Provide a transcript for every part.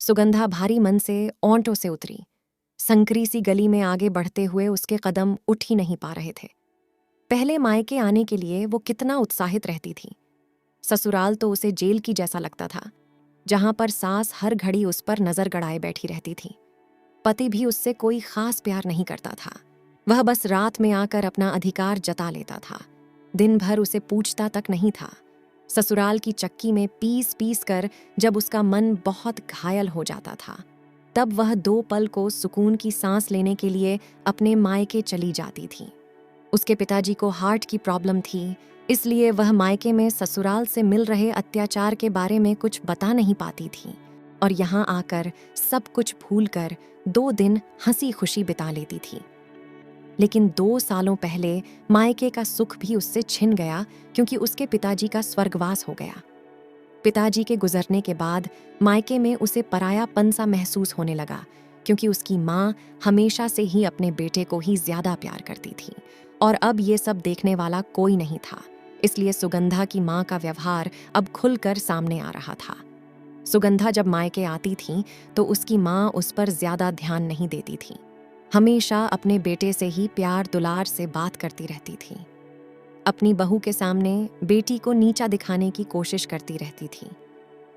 सुगंधा भारी मन से ओंठों से उतरी। संकरी सी गली में आगे बढ़ते हुए उसके कदम उठ ही नहीं पा रहे थे। पहले मायके आने के लिए वो कितना उत्साहित रहती थी। ससुराल तो उसे जेल की जैसा लगता था, जहां पर सास हर घड़ी उस पर नजर गड़ाए बैठी रहती थी। पति भी उससे कोई खास प्यार नहीं करता था। वह बस रात में आकर अपना अधिकार जता लेता था। दिन भर उसे पूछता तक नहीं था। ससुराल की चक्की में पीस पीस कर जब उसका मन बहुत घायल हो जाता था, तब वह 2 पल को सुकून की सांस लेने के लिए अपने मायके चली जाती थी। उसके पिताजी को हार्ट की प्रॉब्लम थी, इसलिए वह मायके में ससुराल से मिल रहे अत्याचार के बारे में कुछ बता नहीं पाती थी और यहाँ आकर सब कुछ भूलकर 2 दिन हंसी खुशी बिता लेती थी। लेकिन 2 सालों पहले मायके का सुख भी उससे छिन गया, क्योंकि उसके पिताजी का स्वर्गवास हो गया। पिताजी के गुजरने के बाद मायके में उसे परायापन सा महसूस होने लगा, क्योंकि उसकी माँ हमेशा से ही अपने बेटे को ही ज्यादा प्यार करती थी और अब ये सब देखने वाला कोई नहीं था। इसलिए सुगंधा की माँ का व्यवहार अब खुलकर सामने आ रहा था। सुगंधा जब मायके आती थी तो उसकी माँ उस पर ज्यादा ध्यान नहीं देती थी। हमेशा अपने बेटे से ही प्यार दुलार से बात करती रहती थी। अपनी बहू के सामने बेटी को नीचा दिखाने की कोशिश करती रहती थी।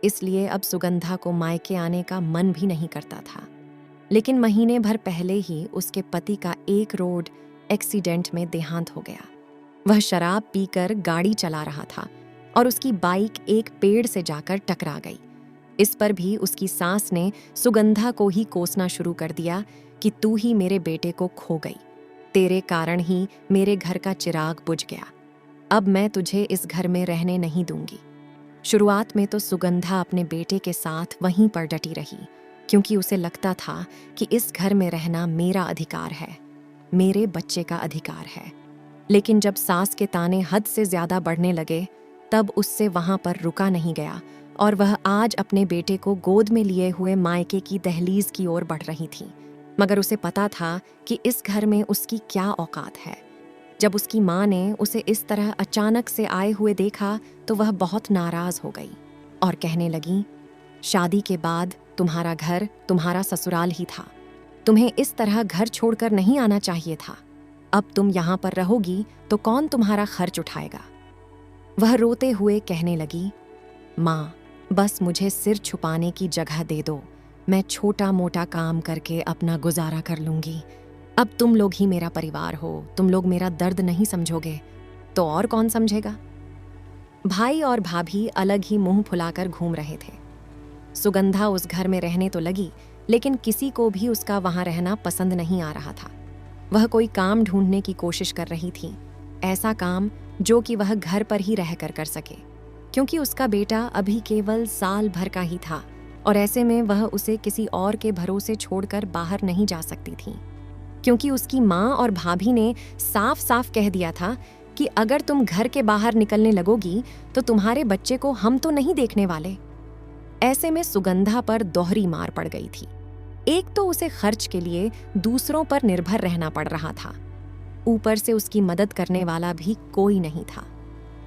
इसलिए अब सुगंधा को मायके आने का मन भी नहीं करता था। लेकिन महीने भर पहले ही उसके पति का एक रोड एक्सीडेंट में देहांत हो गया। वह शराब पीकर गाड़ी चला रहा था और उसकी बाइक एक पेड़ से जाकर टकरा गई। इस पर भी उसकी सास ने सुगंधा को ही कोसना शुरू कर दिया कि तू ही मेरे बेटे को खो गई, तेरे कारण ही मेरे घर का चिराग बुझ गया, अब मैं तुझे इस घर में रहने नहीं दूंगी। शुरुआत में तो सुगंधा अपने बेटे के साथ वहीं पर डटी रही, क्योंकि उसे लगता था कि इस घर में रहना मेरा अधिकार है, मेरे बच्चे का अधिकार है। लेकिन जब सास के ताने हद से ज्यादा बढ़ने लगे, तब उससे वहां पर रुका नहीं गया और वह आज अपने बेटे को गोद में लिए हुए मायके की दहलीज की ओर बढ़ रही थी। मगर उसे पता था कि इस घर में उसकी क्या औकात है। जब उसकी माँ ने उसे इस तरह अचानक से आए हुए देखा तो वह बहुत नाराज हो गई और कहने लगी, शादी के बाद तुम्हारा घर तुम्हारा ससुराल ही था, तुम्हें इस तरह घर छोड़कर नहीं आना चाहिए था। अब तुम यहाँ पर रहोगी तो कौन तुम्हारा खर्च उठाएगा। वह रोते हुए कहने लगी, माँ बस मुझे सिर छुपाने की जगह दे दो, मैं छोटा मोटा काम करके अपना गुजारा कर लूंगी। अब तुम लोग ही मेरा परिवार हो, तुम लोग मेरा दर्द नहीं समझोगे तो और कौन समझेगा। भाई और भाभी अलग ही मुंह फुलाकर घूम रहे थे। सुगंधा उस घर में रहने तो लगी, लेकिन किसी को भी उसका वहां रहना पसंद नहीं आ रहा था। वह कोई काम ढूंढने की कोशिश कर रही थी, ऐसा काम जो कि वह घर पर ही रहकर कर सके, क्योंकि उसका बेटा अभी केवल साल भर का ही था और ऐसे में वह उसे किसी और के भरोसे छोड़कर बाहर नहीं जा सकती थी, क्योंकि उसकी माँ और भाभी ने साफ साफ कह दिया था कि अगर तुम घर के बाहर निकलने लगोगी तो तुम्हारे बच्चे को हम तो नहीं देखने वाले। ऐसे में सुगंधा पर दोहरी मार पड़ गई थी। एक तो उसे खर्च के लिए दूसरों पर निर्भर रहना पड़ रहा था, ऊपर से उसकी मदद करने वाला भी कोई नहीं था।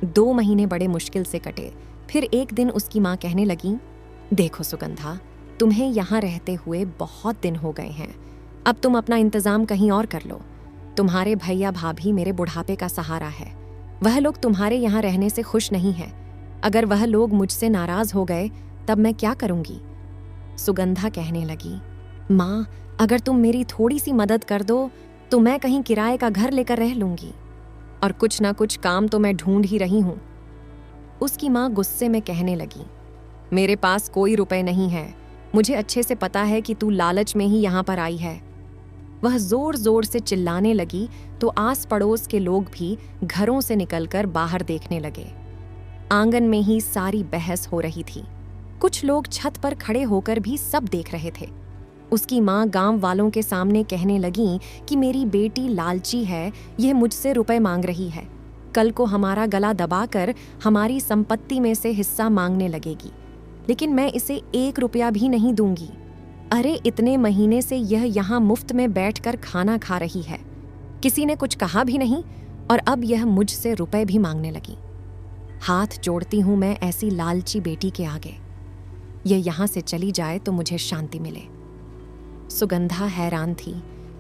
2 महीने बड़े मुश्किल से कटे। फिर एक दिन उसकी माँ कहने लगी, देखो सुगंधा, तुम्हें यहाँ रहते हुए बहुत दिन हो गए हैं, अब तुम अपना इंतजाम कहीं और कर लो। तुम्हारे भैया भाभी मेरे बुढ़ापे का सहारा है, वह लोग तुम्हारे यहाँ रहने से खुश नहीं हैं। अगर वह लोग मुझसे नाराज हो गए तब मैं क्या करूंगी। सुगंधा कहने लगी, माँ अगर तुम मेरी थोड़ी सी मदद कर दो तो मैं कहीं किराए का घर लेकर रह लूंगी, और कुछ ना कुछ काम तो मैं ढूंढ ही रही हूं। उसकी माँ गुस्से में कहने लगी, मेरे पास कोई रुपए नहीं है, मुझे अच्छे से पता है कि तू लालच में ही यहाँ पर आई है। वह जोर जोर से चिल्लाने लगी तो आस पड़ोस के लोग भी घरों से निकलकर बाहर देखने लगे। आंगन में ही सारी बहस हो रही थी। कुछ लोग छत पर खड़े होकर भी सब देख रहे थे। उसकी माँ गांव वालों के सामने कहने लगी कि मेरी बेटी लालची है, यह मुझसे रुपए मांग रही है, कल को हमारा गला दबाकर हमारी संपत्ति में से हिस्सा मांगने लगेगी, लेकिन मैं इसे 1 रुपया भी नहीं दूंगी। अरे इतने महीने से यह यहाँ मुफ्त में बैठकर खाना खा रही है, किसी ने कुछ कहा भी नहीं, और अब यह मुझसे रुपए भी मांगने लगी। हाथ जोड़ती हूं मैं ऐसी लालची बेटी के आगे। ये यहाँ से चली जाए तो मुझे शांति मिले। सुगंधा हैरान थी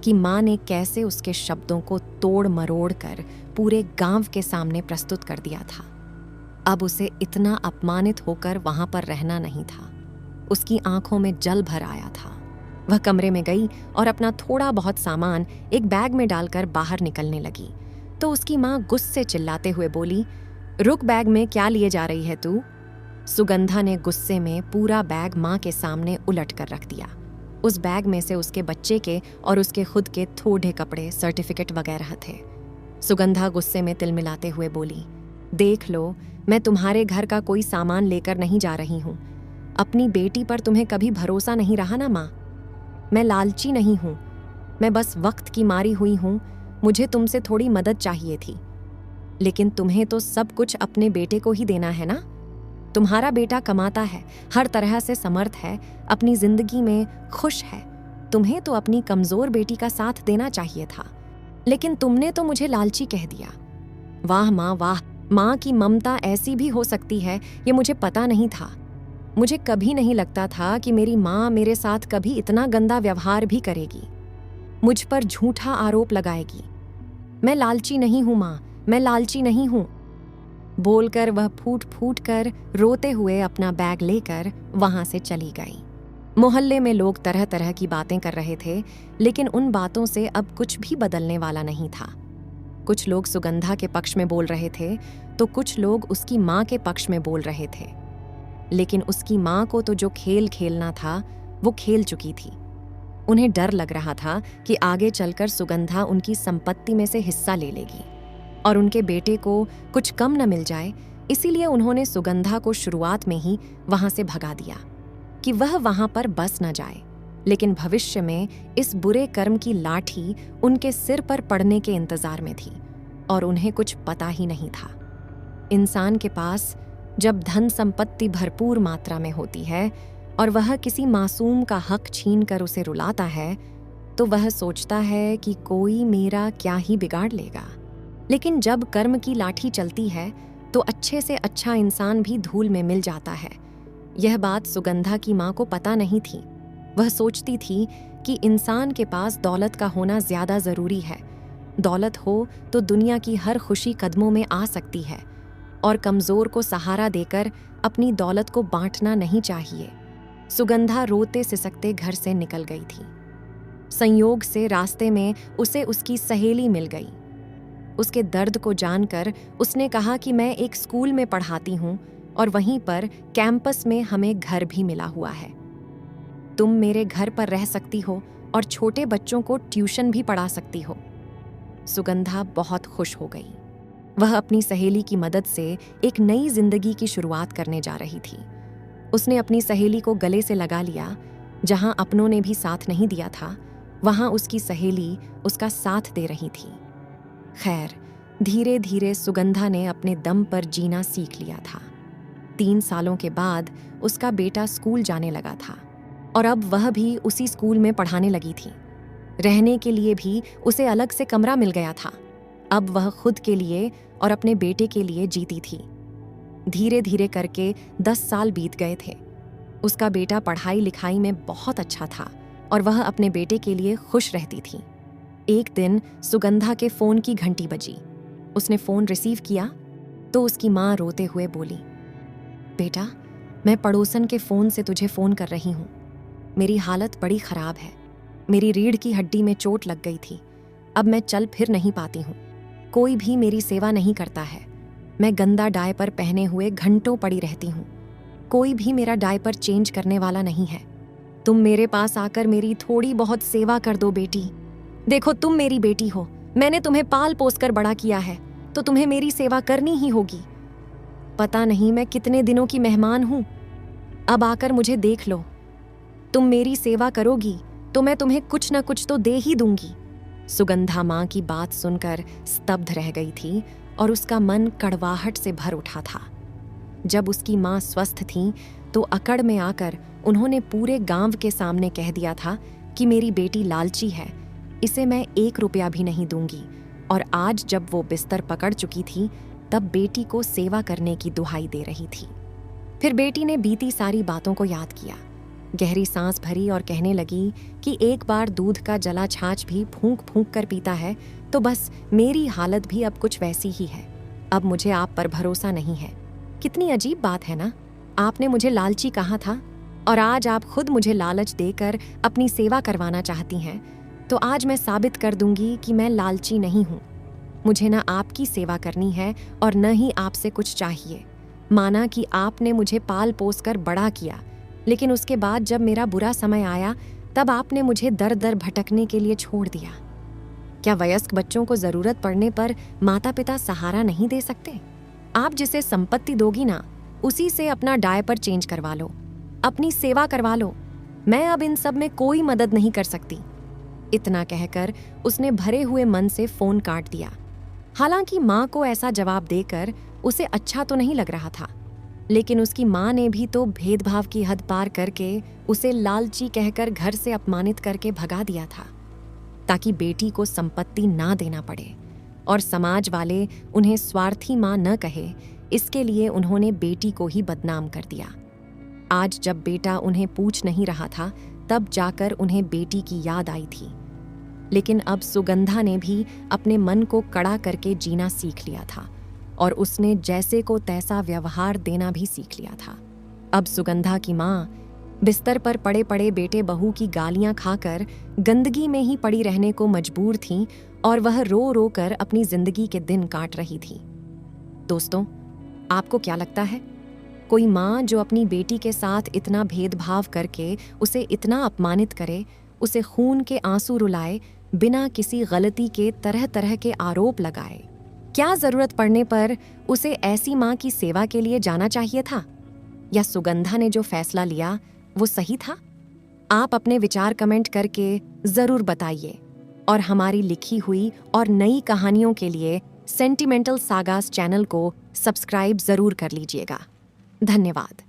कि माँ ने कैसे उसके शब्दों को तोड़ मरोड़ कर पूरे गांव के सामने प्रस्तुत कर दिया था। अब उसे इतना अपमानित होकर वहां पर रहना नहीं था। उसकी आंखों में जल भर आया था। वह कमरे में गई और अपना थोड़ा बहुत सामान एक बैग में डालकर बाहर निकलने लगी तो उसकी माँ गुस्से चिल्लाते हुए बोली, रुक, बैग में क्या लिए जा रही है तू? सुगंधा ने गुस्से में पूरा बैग माँ के सामने उलट कर रख दिया। उस बैग में से उसके बच्चे के और उसके खुद के थोड़े कपड़े, सर्टिफिकेट वगैरह थे। सुगंधा गुस्से में तिलमिलाते हुए बोली, देख लो, मैं तुम्हारे घर का कोई सामान लेकर नहीं जा रही हूँ। अपनी बेटी पर तुम्हें कभी भरोसा नहीं रहा ना माँ? मैं लालची नहीं हूँ, मैं बस वक्त की मारी हुई हूँ। मुझे तुमसे थोड़ी मदद चाहिए थी, लेकिन तुम्हें तो सब कुछ अपने बेटे को ही देना है ना। तुम्हारा बेटा कमाता है, हर तरह से समर्थ है, अपनी जिंदगी में खुश है। तुम्हें तो अपनी कमजोर बेटी का साथ देना चाहिए था, लेकिन तुमने तो मुझे लालची कह दिया। वाह माँ वाह, माँ की ममता ऐसी भी हो सकती है, ये मुझे पता नहीं था। मुझे कभी नहीं लगता था कि मेरी माँ मेरे साथ कभी इतना गंदा व्यवहार भी करेगी, मुझ पर झूठा आरोप लगाएगी। मैं लालची नहीं हूँ माँ, मैं लालची नहीं हूँ। बोलकर वह फूट फूट कर रोते हुए अपना बैग लेकर वहां से चली गई। मोहल्ले में लोग तरह तरह की बातें कर रहे थे, लेकिन उन बातों से अब कुछ भी बदलने वाला नहीं था। कुछ लोग सुगंधा के पक्ष में बोल रहे थे तो कुछ लोग उसकी माँ के पक्ष में बोल रहे थे, लेकिन उसकी माँ को तो जो खेल खेलना था वो खेल चुकी थी। उन्हें डर लग रहा था कि आगे चलकर सुगंधा उनकी संपत्ति में से हिस्सा ले लेगी और उनके बेटे को कुछ कम न मिल जाए। इसीलिए उन्होंने सुगंधा को शुरुआत में ही वहां से भगा दिया कि वह वहां पर बस न जाए, लेकिन भविष्य में इस बुरे कर्म की लाठी उनके सिर पर पड़ने के इंतजार में थी और उन्हें कुछ पता ही नहीं था। इंसान के पास जब धन संपत्ति भरपूर मात्रा में होती है और वह किसी मासूम का हक छीन कर उसे रुलाता है, तो वह सोचता है कि कोई मेरा क्या ही बिगाड़ लेगा। लेकिन जब कर्म की लाठी चलती है तो अच्छे से अच्छा इंसान भी धूल में मिल जाता है। यह बात सुगंधा की माँ को पता नहीं थी। वह सोचती थी कि इंसान के पास दौलत का होना ज्यादा जरूरी है। दौलत हो तो दुनिया की हर खुशी कदमों में आ सकती है और कमजोर को सहारा देकर अपनी दौलत को बांटना नहीं चाहिए। सुगंधा रोते सिसकते घर से निकल गई थी। संयोग से रास्ते में उसे उसकी सहेली मिल गई। उसके दर्द को जानकर उसने कहा कि मैं एक स्कूल में पढ़ाती हूँ और वहीं पर कैंपस में हमें घर भी मिला हुआ है। तुम मेरे घर पर रह सकती हो और छोटे बच्चों को ट्यूशन भी पढ़ा सकती हो। सुगंधा बहुत खुश हो गई। वह अपनी सहेली की मदद से एक नई जिंदगी की शुरुआत करने जा रही थी। उसने अपनी सहेली को गले से लगा लिया। जहां अपनों ने भी साथ नहीं दिया था, वहां उसकी सहेली उसका साथ दे रही थी। खैर, धीरे धीरे सुगंधा ने अपने दम पर जीना सीख लिया था। 3 सालों के बाद उसका बेटा स्कूल जाने लगा था और अब वह भी उसी स्कूल में पढ़ाने लगी थी। रहने के लिए भी उसे अलग से कमरा मिल गया था। अब वह खुद के लिए और अपने बेटे के लिए जीती थी। धीरे धीरे करके 10 साल बीत गए थे। उसका बेटा पढ़ाई लिखाई में बहुत अच्छा था और वह अपने बेटे के लिए खुश रहती थी। एक दिन सुगंधा के फोन की घंटी बजी। उसने फोन रिसीव किया तो उसकी माँ रोते हुए बोली, बेटा, मैं पड़ोसन के फोन से तुझे फोन कर रही हूँ। मेरी हालत बड़ी खराब है। मेरी रीढ़ की हड्डी में चोट लग गई थी। अब मैं चल फिर नहीं पाती हूँ। कोई भी मेरी सेवा नहीं करता है। मैं गंदा डायपर पहने हुए घंटों पड़ी रहती हूँ। कोई भी मेरा डायपर चेंज करने वाला नहीं है। तुम मेरे पास आकर मेरी थोड़ी बहुत सेवा कर दो बेटी। देखो, तुम मेरी बेटी हो। मैंने तुम्हें पाल पोस कर बड़ा किया है, तो तुम्हें मेरी सेवा करनी ही होगी। पता नहीं मैं कितने दिनों की मेहमान हूं। अब आकर मुझे देख लो। तुम मेरी सेवा करोगी तो मैं तुम्हें कुछ न कुछ तो दे ही दूंगी। सुगंधा माँ की बात सुनकर स्तब्ध रह गई थी और उसका मन कड़वाहट से भर उठा था। जब उसकी माँ स्वस्थ थी तो अकड़ में आकर उन्होंने पूरे गांव के सामने कह दिया था कि मेरी बेटी लालची है, इसे मैं 1 रुपया भी नहीं दूंगी। और आज जब वो बिस्तर पकड़ चुकी थी, तब बेटी को सेवा करने की दुहाई दे रही थी। फिर बेटी ने बीती सारी बातों को याद किया, गहरी सांस भरी और कहने लगी कि एक बार दूध का जला छाछ भी फूंक फूंक कर पीता है तो बस मेरी हालत भी अब कुछ वैसी ही है। अब मुझे आप पर भरोसा नहीं है। कितनी अजीब बात है ना, आपने मुझे लालची कहा था और आज आप खुद मुझे लालच देकर अपनी सेवा करवाना चाहती हैं। तो आज मैं साबित कर दूंगी कि मैं लालची नहीं हूँ। मुझे न आपकी सेवा करनी है और न ही आपसे कुछ चाहिए। माना कि आपने मुझे पाल पोस कर बड़ा किया, लेकिन उसके बाद जब मेरा बुरा समय आया तब आपने मुझे दर दर भटकने के लिए छोड़ दिया। क्या वयस्क बच्चों को जरूरत पड़ने पर माता पिता सहारा नहीं दे सकते? आप जिसे संपत्ति दोगी ना, उसी से अपना डायपर चेंज करवा लो, अपनी सेवा करवा लो। मैं अब इन सब में कोई मदद नहीं कर सकती। इतना कहकर उसने भरे हुए मन से फोन काट दिया। हालांकि माँ को ऐसा जवाब देकर उसे अच्छा तो नहीं लग रहा था, लेकिन उसकी माँ ने भी तो भेदभाव की हद पार करके उसे लालची कहकर घर से अपमानित करके भगा दिया था, ताकि बेटी को संपत्ति ना देना पड़े और समाज वाले उन्हें स्वार्थी माँ न कहे। इसके लिए उन्होंने बेटी को ही बदनाम कर दिया। आज जब बेटा उन्हें पूछ नहीं रहा था, तब जाकर उन्हें बेटी की याद आई थी। लेकिन अब सुगंधा ने भी अपने मन को कड़ा करके जीना सीख लिया था और उसने जैसे को तैसा व्यवहार देना भी सीख लिया था। अब सुगंधा की माँ बिस्तर पर पड़े पड़े बेटे बहू की गालियां खाकर गंदगी में ही पड़ी रहने को मजबूर थीं और वह रो रो कर अपनी जिंदगी के दिन काट रही थी। दोस्तों, आपको क्या लगता है, कोई माँ जो अपनी बेटी के साथ इतना भेदभाव करके उसे इतना अपमानित करे, उसे खून के आंसू रुलाए, बिना किसी गलती के तरह तरह के आरोप लगाए, क्या जरूरत पड़ने पर उसे ऐसी माँ की सेवा के लिए जाना चाहिए था? या सुगंधा ने जो फैसला लिया वो सही था? आप अपने विचार कमेंट करके जरूर बताइए और हमारी लिखी हुई और नई कहानियों के लिए सेंटिमेंटल सागास चैनल को सब्सक्राइब जरूर कर लीजिएगा। धन्यवाद।